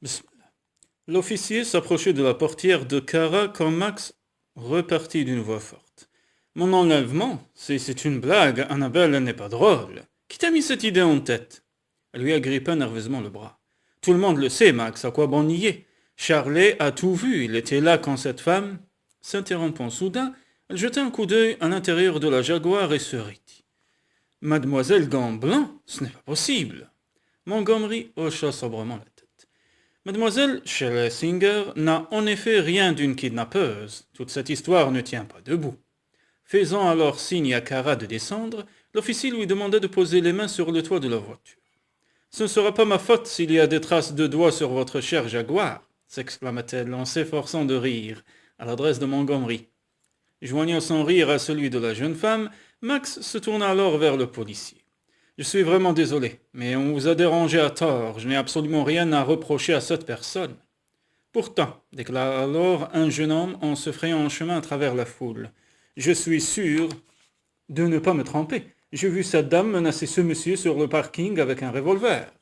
Bismillah. L'officier s'approchait de la portière de Kara quand Max repartit d'une voix forte. Mon enlèvement, c'est une blague, Annabelle, elle n'est pas drôle. Qui t'a mis cette idée en tête? Elle lui agrippa nerveusement le bras. Tout le monde le sait, Max, à quoi bon nier? Charlet a tout vu, il était là quand cette femme... S'interrompant soudain, elle jeta un coup d'œil à l'intérieur de la Jaguar et se rit. Mademoiselle Gamblin, ce n'est pas possible. Montgomery hocha sobrement la tête. Mademoiselle Schlesinger n'a en effet rien d'une kidnappeuse. Toute cette histoire ne tient pas debout. Faisant alors signe à Kara de descendre, l'officier lui demanda de poser les mains sur le toit de la voiture. Ce ne sera pas ma faute s'il y a des traces de doigts sur votre cher Jaguar, s'exclama-t-elle en s'efforçant de rire, à l'adresse de Montgomery. Joignant son rire à celui de la jeune femme, Max se tourna alors vers le policier. Je suis vraiment désolé, mais on vous a dérangé à tort, je n'ai absolument rien à reprocher à cette personne. Pourtant, déclara alors un jeune homme en se frayant un chemin à travers la foule, je suis sûr de ne pas me tromper. J'ai vu cette dame menacer ce monsieur sur le parking avec un revolver.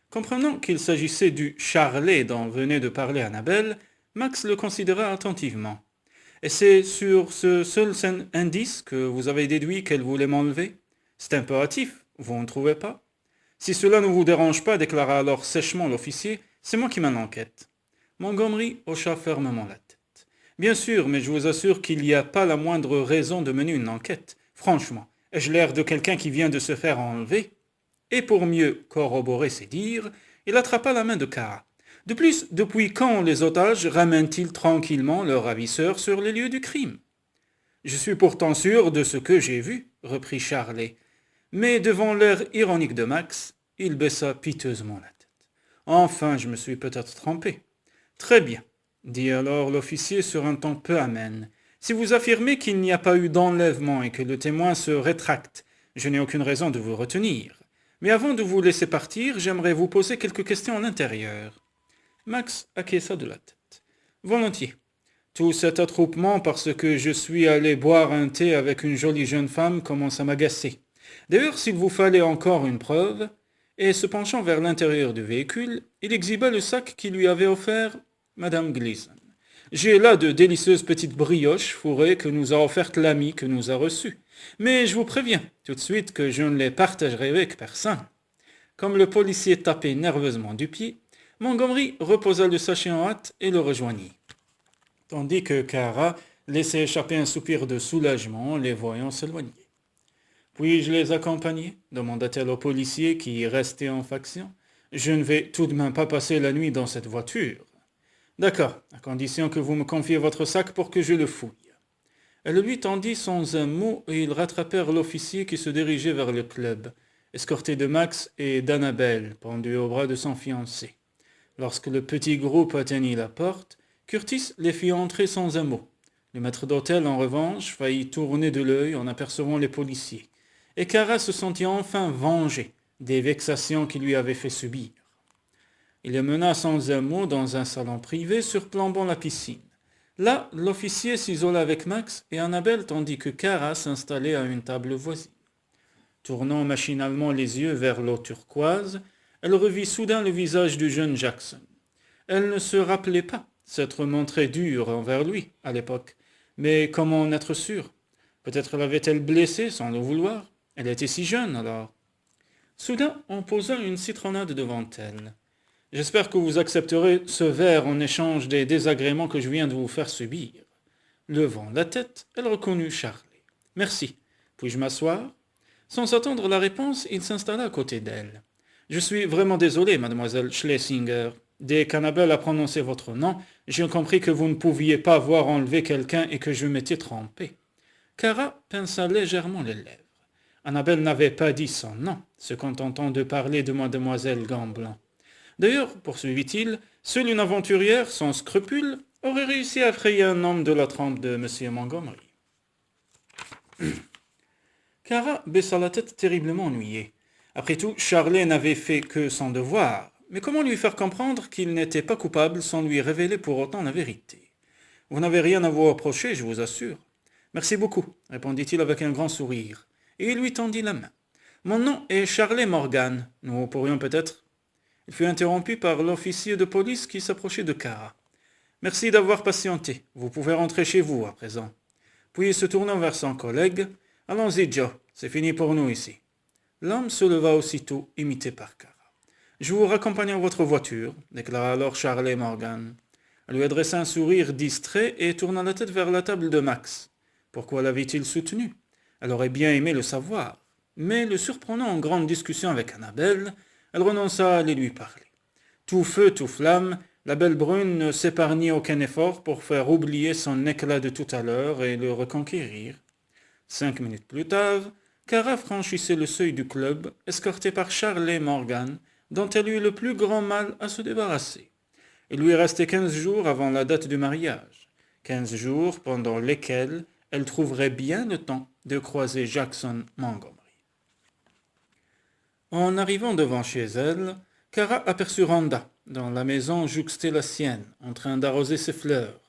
Comprenant qu'il s'agissait du Charlet dont venait de parler Annabelle, Max le considéra attentivement. Et c'est sur ce seul indice que vous avez déduit qu'elle voulait m'enlever? C'est impératif, vous ne trouvez pas? Si cela ne vous dérange pas, déclara alors sèchement l'officier, c'est moi qui mène l'enquête. Montgomery hocha fermement la tête. Bien sûr, mais je vous assure qu'il n'y a pas la moindre raison de mener une enquête. Franchement, ai-je l'air de quelqu'un qui vient de se faire enlever? Et pour mieux corroborer ses dires, il attrapa la main de Kara. De plus, depuis quand les otages ramènent-ils tranquillement leur ravisseur sur les lieux du crime? Je suis pourtant sûr de ce que j'ai vu, reprit Charlet. Mais devant l'air ironique de Max, il baissa piteusement la tête. Enfin, je me suis peut-être trompé. Très bien, dit alors l'officier sur un ton peu amène. Si vous affirmez qu'il n'y a pas eu d'enlèvement et que le témoin se rétracte, je n'ai aucune raison de vous retenir. Mais avant de vous laisser partir, j'aimerais vous poser quelques questions en intérieur. Max acquiesça de la tête. Volontiers. Tout cet attroupement parce que je suis allé boire un thé avec une jolie jeune femme commence à m'agacer. D'ailleurs, s'il vous fallait encore une preuve, et se penchant vers l'intérieur du véhicule, il exhiba le sac qui lui avait offert Madame Gleason. J'ai là de délicieuses petites brioches fourrées que nous a offertes l'ami que nous a reçu. Mais je vous préviens tout de suite que je ne les partagerai avec personne. Comme le policier tapait nerveusement du pied, Montgomery reposa le sachet en hâte et le rejoignit, tandis que Kara laissait échapper un soupir de soulagement en les voyant s'éloigner. Puis-je les accompagner demanda-t-elle au policier qui restait en faction. Je ne vais tout de même pas passer la nuit dans cette voiture. D'accord, à condition que vous me confiez votre sac pour que je le fouille. Elle lui tendit sans un mot et ils rattrapèrent l'officier qui se dirigeait vers le club, escorté de Max et d'Annabelle, pendue au bras de son fiancé. Lorsque le petit groupe atteignit la porte, Curtis les fit entrer sans un mot. Le maître d'hôtel, en revanche, faillit tourner de l'œil en apercevant les policiers, et Kara se sentit enfin vengé des vexations qu'il lui avait fait subir. Il les mena sans un mot dans un salon privé surplombant la piscine. Là, l'officier s'isola avec Max et Annabelle tandis que Kara s'installait à une table voisine. Tournant machinalement les yeux vers l'eau turquoise, elle revit soudain le visage du jeune Jackson. Elle ne se rappelait pas s'être montrée dure envers lui à l'époque, mais comment en être sûre? Peut-être l'avait-elle blessé sans le vouloir? Elle était si jeune alors. Soudain, on posa une citronnade devant elle. J'espère que vous accepterez ce verre en échange des désagréments que je viens de vous faire subir. Levant la tête, elle reconnut Charlie. Merci. Puis-je m'asseoir? Sans attendre la réponse, il s'installa à côté d'elle. Je suis vraiment désolé, mademoiselle Schlesinger. Dès qu'Annabelle a prononcé votre nom, j'ai compris que vous ne pouviez pas avoir enlevé quelqu'un et que je m'étais trompé. Kara pinça légèrement les lèvres. Annabelle n'avait pas dit son nom, se contentant de parler de mademoiselle Gamblin. D'ailleurs, poursuivit-il, seule une aventurière sans scrupules aurait réussi à effrayer un homme de la trempe de M. Montgomery. Kara baissa la tête terriblement ennuyée. Après tout, Charlet n'avait fait que son devoir. Mais comment lui faire comprendre qu'il n'était pas coupable sans lui révéler pour autant la vérité? Vous n'avez rien à vous reprocher, je vous assure. Merci beaucoup, répondit-il avec un grand sourire, et il lui tendit la main. Mon nom est Charlet Morgan. Nous pourrions peut-être... Il fut interrompu par l'officier de police qui s'approchait de Kara. « Merci d'avoir patienté. Vous pouvez rentrer chez vous à présent. » Puis se tournant vers son collègue, « Allons-y, Joe, c'est fini pour nous ici. » L'homme se leva aussitôt, imité par Kara. « Je vous raccompagne à votre voiture, » déclara alors Charlie Morgan. Elle lui adressa un sourire distrait et tourna la tête vers la table de Max. Pourquoi l'avait-il soutenu? Elle aurait bien aimé le savoir. Mais le surprenant en grande discussion avec Annabelle, elle renonça à aller lui parler. Tout feu, tout flamme, la belle brune ne s'épargnait aucun effort pour faire oublier son éclat de tout à l'heure et le reconquérir. 5 minutes plus tard, Kara franchissait le seuil du club, escortée par Charlie Morgan, dont elle eut le plus grand mal à se débarrasser. Il lui restait 15 jours avant la date du mariage. 15 jours pendant lesquels elle trouverait bien le temps de croiser Jackson Montgomery. En arrivant devant chez elle, Kara aperçut Rhonda, dans la maison jouxtait la sienne, en train d'arroser ses fleurs.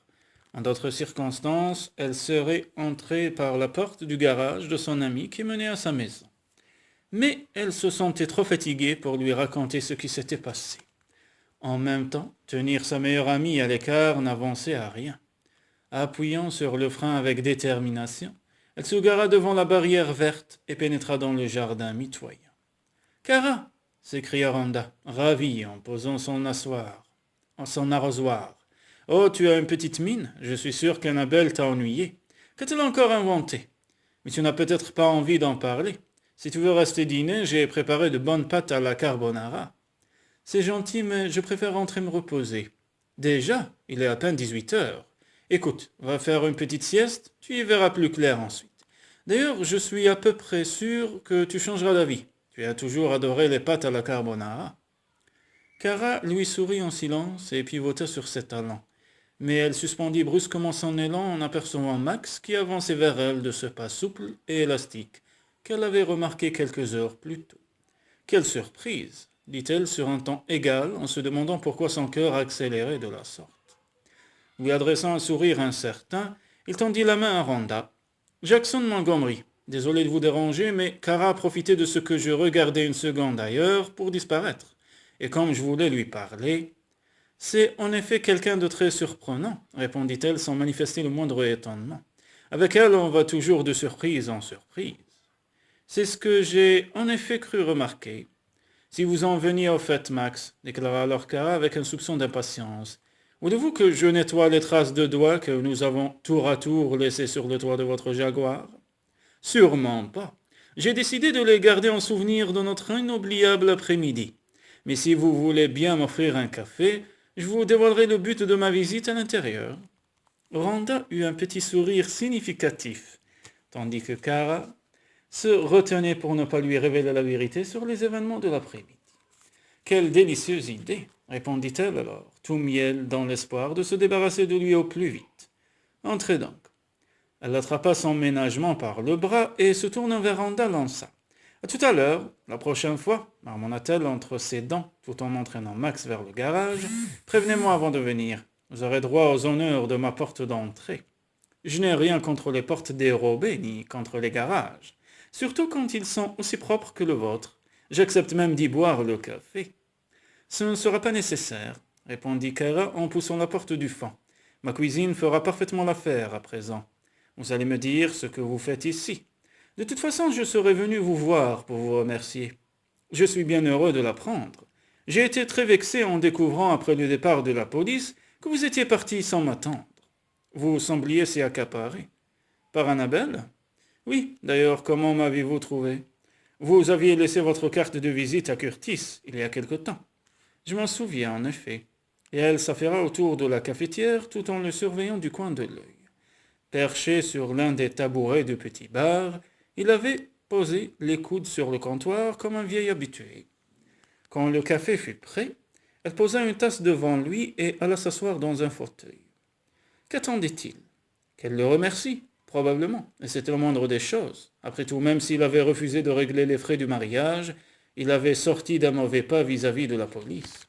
En d'autres circonstances, elle serait entrée par la porte du garage de son ami qui menait à sa maison. Mais elle se sentait trop fatiguée pour lui raconter ce qui s'était passé. En même temps, tenir sa meilleure amie à l'écart n'avançait à rien. Appuyant sur le frein avec détermination, elle se gara devant la barrière verte et pénétra dans le jardin mitoyen. « Kara !» s'écria Rhonda, ravie en posant son arrosoir. « Oh, tu as une petite mine, je suis sûr qu'Annabelle t'a ennuyé. Qu'a-t-elle encore inventé? Mais tu n'as peut-être pas envie d'en parler. Si tu veux rester dîner, j'ai préparé de bonnes pâtes à la carbonara. » « C'est gentil, mais je préfère rentrer me reposer. Déjà, il est à peine 18 heures. Écoute, va faire une petite sieste, tu y verras plus clair ensuite. D'ailleurs, je suis à peu près sûr que tu changeras d'avis. Tu as toujours adoré les pâtes à la carbonara. » Kara lui sourit en silence et pivota sur ses talons. Mais elle suspendit brusquement son élan en apercevant Max qui avançait vers elle de ce pas souple et élastique qu'elle avait remarqué quelques heures plus tôt. « Quelle surprise !» dit-elle sur un ton égal en se demandant pourquoi son cœur accélérait de la sorte. Lui adressant un sourire incertain, il tendit la main à Rhonda. « Jackson Montgomery, désolé de vous déranger, mais Kara a profité de ce que je regardais une seconde ailleurs pour disparaître. Et comme je voulais lui parler... »« C'est en effet quelqu'un de très surprenant, » répondit-elle sans manifester le moindre étonnement. « Avec elle, on va toujours de surprise en surprise. »« C'est ce que j'ai en effet cru remarquer. » « Si vous en veniez au fait, Max, » déclara alors Kara avec un soupçon d'impatience, « voulez-vous que je nettoie les traces de doigts que nous avons tour à tour laissées sur le toit de votre Jaguar? »« Sûrement pas. J'ai décidé de les garder en souvenir de notre inoubliable après-midi. Mais si vous voulez bien m'offrir un café, je vous dévoilerai le but de ma visite à l'intérieur. » Rhonda eut un petit sourire significatif, tandis que Kara se retenait pour ne pas lui révéler la vérité sur les événements de l'après-midi. « Quelle délicieuse idée !» répondit-elle alors, tout miel dans l'espoir de se débarrasser de lui au plus vite. « Entrez donc. » Elle attrapa son ménagement par le bras et se tournant vers Rhonda lança. « À tout à l'heure, la prochaine fois, » marmonna-t-elle entre ses dents tout en entraînant Max vers le garage. « Prévenez-moi avant de venir. Vous aurez droit aux honneurs de ma porte d'entrée. Je n'ai rien contre les portes dérobées ni contre les garages. Surtout quand ils sont aussi propres que le vôtre. J'accepte même d'y boire le café. »« Ce ne sera pas nécessaire, » répondit Kara en poussant la porte du fond. « Ma cuisine fera parfaitement l'affaire à présent. Vous allez me dire ce que vous faites ici. De toute façon, je serais venu vous voir pour vous remercier. Je suis bien heureux de l'apprendre. J'ai été très vexé en découvrant après le départ de la police que vous étiez parti sans m'attendre. Vous sembliez si accaparé. Par Annabelle ? Oui, d'ailleurs, comment m'avez-vous trouvé? Vous aviez laissé votre carte de visite à Curtis, il y a quelque temps. Je m'en souviens, en effet. Et elle s'affaira autour de la cafetière tout en le surveillant du coin de l'œil. Perché sur l'un des tabourets du petit bar, il avait posé les coudes sur le comptoir comme un vieil habitué. Quand le café fut prêt, elle posa une tasse devant lui et alla s'asseoir dans un fauteuil. Qu'attendait-il? Qu'elle le remercie? Probablement, et c'était le moindre des choses. Après tout, même s'il avait refusé de régler les frais du mariage, il avait sorti d'un mauvais pas vis-à-vis de la police.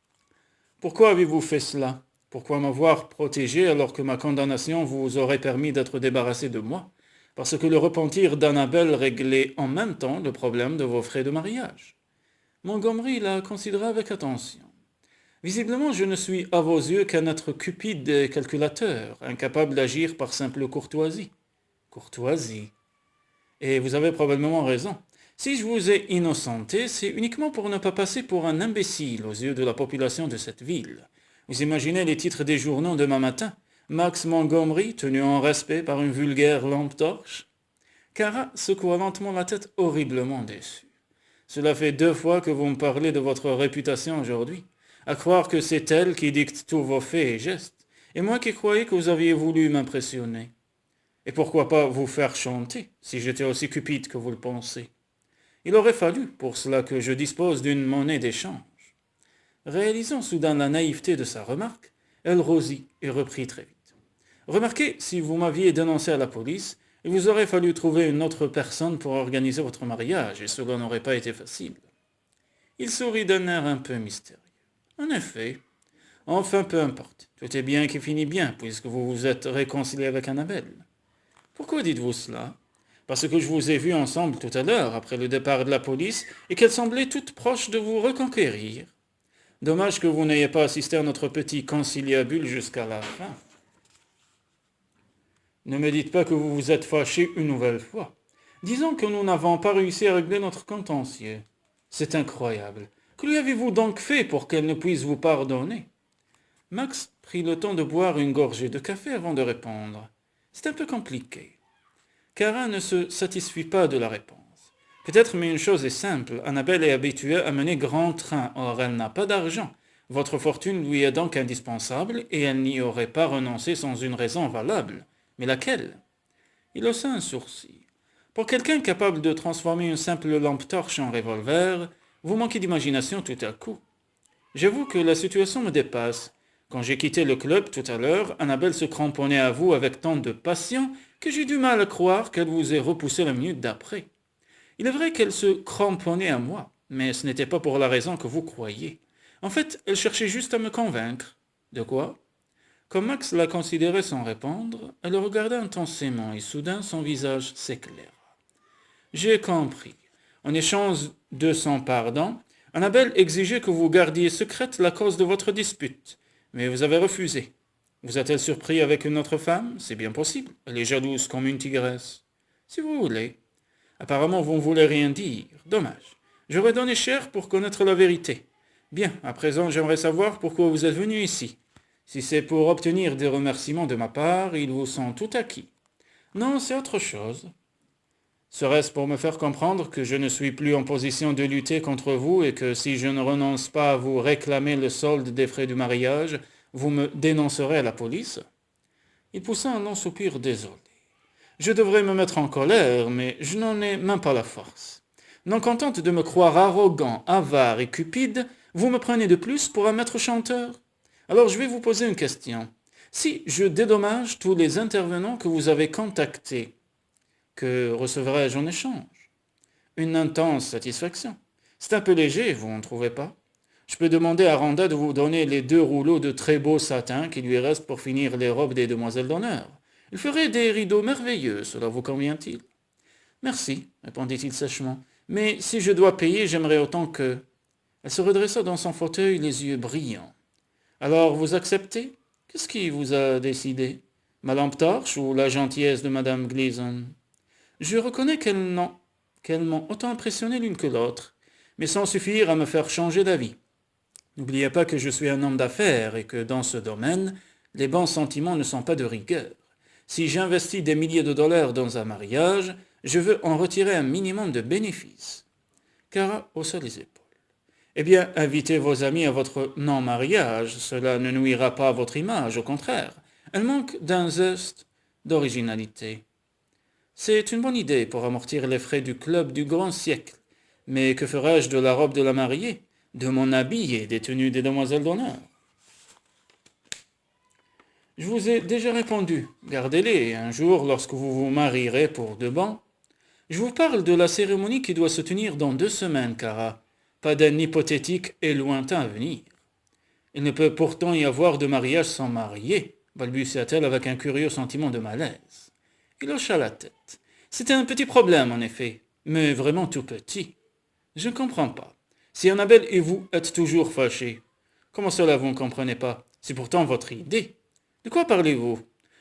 « Pourquoi avez-vous fait cela? Pourquoi m'avoir protégé alors que ma condamnation vous aurait permis d'être débarrassé de moi? Parce que le repentir d'Annabelle réglait en même temps le problème de vos frais de mariage. » Montgomery la considéra avec attention. Visiblement, je ne suis à vos yeux qu'un être cupide et calculateur, incapable d'agir par simple courtoisie. Courtoisie. Et vous avez probablement raison. Si je vous ai innocenté, c'est uniquement pour ne pas passer pour un imbécile aux yeux de la population de cette ville. Vous imaginez les titres des journaux demain matin? Max Montgomery, tenu en respect par une vulgaire lampe torche? Kara secoua lentement la tête, horriblement déçue. Cela fait 2 fois que vous me parlez de votre réputation aujourd'hui. À croire que c'est elle qui dicte tous vos faits et gestes. Et moi qui croyais que vous aviez voulu m'impressionner. Et pourquoi pas vous faire chanter, si j'étais aussi cupide que vous le pensez? Il aurait fallu pour cela que je dispose d'une monnaie d'échange. Réalisant soudain la naïveté de sa remarque, elle rosit et reprit très vite. Remarquez, si vous m'aviez dénoncé à la police, il vous aurait fallu trouver une autre personne pour organiser votre mariage, et cela n'aurait pas été facile. Il sourit d'un air un peu mystérieux. En effet. Enfin, peu importe. Tout est bien qui finit bien, puisque vous vous êtes réconcilié avec Annabelle. Pourquoi dites-vous cela? Parce que je vous ai vu ensemble tout à l'heure, après le départ de la police, et qu'elle semblait toute proche de vous reconquérir. Dommage que vous n'ayez pas assisté à notre petit conciliabule jusqu'à la fin. Ne me dites pas que vous vous êtes fâché une nouvelle fois. Disons que nous n'avons pas réussi à régler notre contentieux. C'est incroyable. Que lui avez-vous donc fait pour qu'elle ne puisse vous pardonner? Max prit le temps de boire une gorgée de café avant de répondre. C'est un peu compliqué. Kara ne se satisfit pas de la réponse. Peut-être, mais une chose est simple. Annabelle est habituée à mener grand train. Or, elle n'a pas d'argent. Votre fortune lui est donc indispensable et elle n'y aurait pas renoncé sans une raison valable. Mais laquelle? Il haussa un sourcil. Pour quelqu'un capable de transformer une simple lampe torche en revolver, vous manquez d'imagination tout à coup. J'avoue que la situation me dépasse. Quand j'ai quitté le club tout à l'heure, Annabelle se cramponnait à vous avec tant de passion que j'ai du mal à croire qu'elle vous ait repoussé la minute d'après. Il est vrai qu'elle se cramponnait à moi, mais ce n'était pas pour la raison que vous croyez. En fait, elle cherchait juste à me convaincre. De quoi? Comme Max la considérait sans répondre, elle le regarda intensément et soudain son visage s'éclaira. J'ai compris. En échange de son pardon, Annabelle exigeait que vous gardiez secrète la cause de votre dispute, mais vous avez refusé. Vous a-t-elle surpris avec une autre femme? C'est bien possible. Elle est jalouse comme une tigresse. Si vous voulez. Apparemment, vous ne voulez rien dire. Dommage. J'aurais donné cher pour connaître la vérité. Bien, à présent, j'aimerais savoir pourquoi vous êtes venu ici. Si c'est pour obtenir des remerciements de ma part, ils vous sont tout acquis. Non, c'est autre chose. Serait-ce pour me faire comprendre que je ne suis plus en position de lutter contre vous et que si je ne renonce pas à vous réclamer le solde des frais du mariage, vous me dénoncerez à la police? Il poussa un long soupir désolé. Je devrais me mettre en colère, mais je n'en ai même pas la force. Non contente de me croire arrogant, avare et cupide, vous me prenez de plus pour un maître chanteur? Alors je vais vous poser une question. Si je dédommage tous les intervenants que vous avez contactés, que recevrai-je en échange? Une intense satisfaction. C'est un peu léger, vous ne trouvez pas? Je peux demander à Randa de vous donner les 2 rouleaux de très beau satin qui lui restent pour finir les robes des demoiselles d'honneur. Il ferait des rideaux merveilleux, cela vous convient-il? Merci, répondit-il sèchement. Mais si je dois payer, j'aimerais autant que... Elle se redressa dans son fauteuil, les yeux brillants. Alors vous acceptez? Qu'est-ce qui vous a décidé? Ma lampe torche ou la gentillesse de madame Gleason? Je reconnais qu'elles m'ont autant impressionné l'une que l'autre, mais sans suffire à me faire changer d'avis. N'oubliez pas que je suis un homme d'affaires et que dans ce domaine, les bons sentiments ne sont pas de rigueur. Si j'investis des milliers de dollars dans un mariage, je veux en retirer un minimum de bénéfices. Kara haussa les épaules. Eh bien, invitez vos amis à votre non-mariage, cela ne nuira pas à votre image, au contraire. Elle manque d'un zeste d'originalité. C'est une bonne idée pour amortir les frais du club du grand siècle. Mais que ferais-je de la robe de la mariée, de mon habit et des tenues des demoiselles d'honneur? Je vous ai déjà répondu. Gardez-les un jour lorsque vous vous marierez pour de bon. Je vous parle de la cérémonie qui doit se tenir dans 2 semaines, Kara. Pas d'un hypothétique et lointain avenir. Il ne peut pourtant y avoir de mariage sans mariée, balbutia-t-elle avec un curieux sentiment de malaise. Il hocha la tête. C'était un petit problème, en effet, mais vraiment tout petit. Je ne comprends pas. Si Annabelle et vous êtes toujours fâchés, comment cela vous ne comprenez pas? C'est pourtant votre idée. De quoi parlez-vous?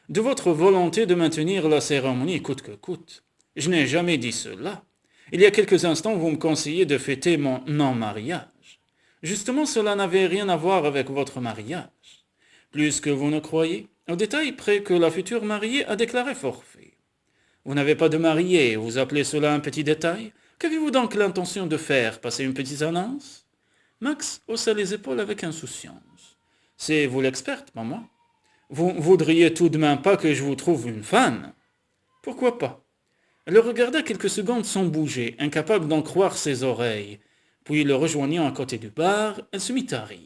De votre volonté de maintenir la cérémonie coûte que coûte. Je n'ai jamais dit cela. Il y a quelques instants, vous me conseillez de fêter mon non-mariage. Justement, cela n'avait rien à voir avec votre mariage. Plus que vous ne croyez, au détail près que la future mariée a déclaré forfait. Vous n'avez pas de mariée, vous appelez cela un petit détail? Qu'avez-vous donc l'intention de faire? Passer une petite annonce? Max haussa les épaules avec insouciance. C'est vous l'experte, pas moi. Vous voudriez tout de même pas que je vous trouve une femme? Pourquoi pas? Elle le regarda quelques secondes sans bouger, incapable d'en croire ses oreilles. Puis, le rejoignant à côté du bar, elle se mit à rire.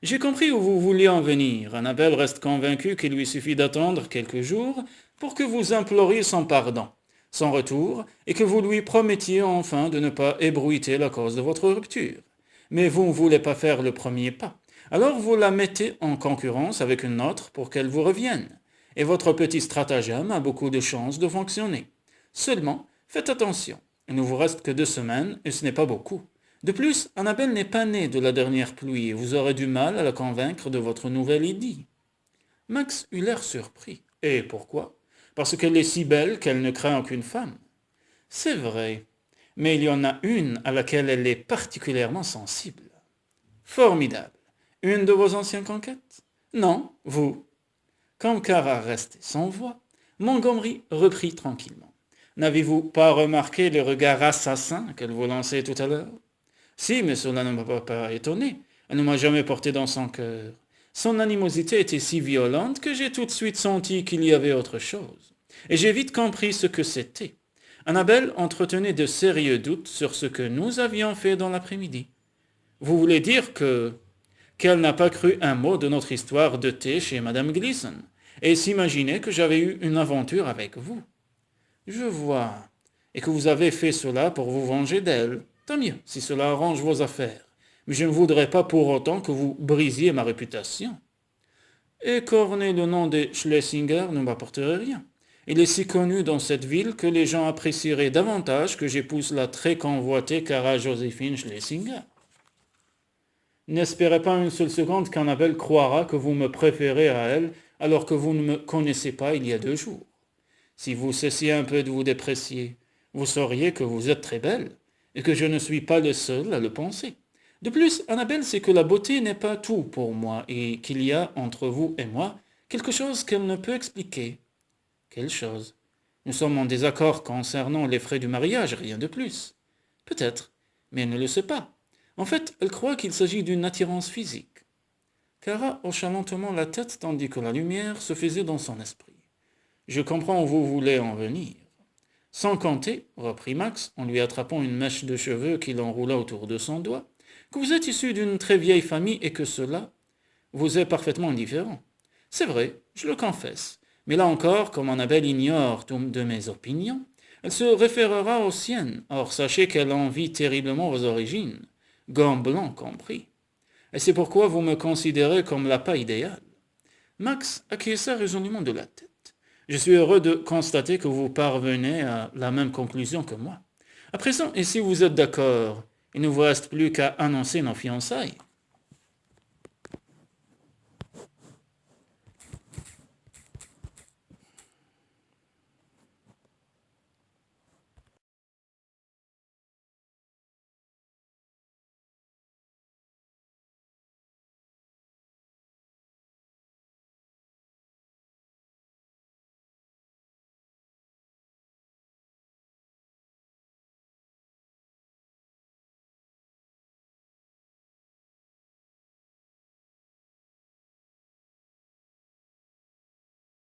J'ai compris où vous vouliez en venir. Annabelle reste convaincue qu'il lui suffit d'attendre quelques jours pour que vous imploriez son pardon, son retour, et que vous lui promettiez enfin de ne pas ébruiter la cause de votre rupture. Mais vous ne voulez pas faire le premier pas. Alors vous la mettez en concurrence avec une autre pour qu'elle vous revienne. Et votre petit stratagème a beaucoup de chances de fonctionner. Seulement, faites attention. Il ne vous reste que 2 semaines, et ce n'est pas beaucoup. De plus, Annabelle n'est pas née de la dernière pluie, et vous aurez du mal à la convaincre de votre nouvelle idée. Max eut l'air surpris. Et pourquoi? Parce qu'elle est si belle qu'elle ne craint aucune femme. C'est vrai, mais il y en a une à laquelle elle est particulièrement sensible. Formidable. Une de vos anciennes conquêtes? Non, vous. Quand Kara restait sans voix, Montgomery reprit tranquillement. N'avez-vous pas remarqué le regard assassin qu'elle vous lançait tout à l'heure? Si, mais cela ne m'a pas étonné. Elle ne m'a jamais porté dans son cœur. Son animosité était si violente que j'ai tout de suite senti qu'il y avait autre chose. Et j'ai vite compris ce que c'était. Annabelle entretenait de sérieux doutes sur ce que nous avions fait dans l'après-midi. Vous voulez dire qu'elle n'a pas cru un mot de notre histoire de thé chez Madame Gleason, et s'imaginait que j'avais eu une aventure avec vous. Je vois. Et que vous avez fait cela pour vous venger d'elle. Tant mieux, si cela arrange vos affaires. Mais je ne voudrais pas pour autant que vous brisiez ma réputation. Écorner le nom de Schlesinger ne m'apporterait rien. Il est si connu dans cette ville que les gens apprécieraient davantage que j'épouse la très convoitée Clara Joséphine Schlesinger. N'espérez pas une seule seconde qu'Annabelle croira que vous me préférez à elle alors que vous ne me connaissez pas il y a 2 jours. Si vous cessiez un peu de vous déprécier, vous sauriez que vous êtes très belle, et que je ne suis pas le seul à le penser. De plus, Annabelle sait que la beauté n'est pas tout pour moi, et qu'il y a entre vous et moi quelque chose qu'elle ne peut expliquer. Quelle chose? Nous sommes en désaccord concernant les frais du mariage, rien de plus. Peut-être, mais elle ne le sait pas. En fait, elle croit qu'il s'agit d'une attirance physique. Kara hocha lentement la tête tandis que la lumière se faisait dans son esprit. Je comprends où vous voulez en venir. Sans compter, reprit Max, en lui attrapant une mèche de cheveux qu'il enroula autour de son doigt, que vous êtes issu d'une très vieille famille et que cela vous est parfaitement indifférent. C'est vrai, je le confesse, mais là encore, comme Annabelle ignore de mes opinions, elle se référera aux siennes. Or, sachez qu'elle envie terriblement vos origines, gants blancs compris. Et c'est pourquoi vous me considérez comme l'appât idéal. Max acquiesça résolument de la tête. Je suis heureux de constater que vous parvenez à la même conclusion que moi. À présent, et si vous êtes d'accord, il ne vous reste plus qu'à annoncer nos fiançailles.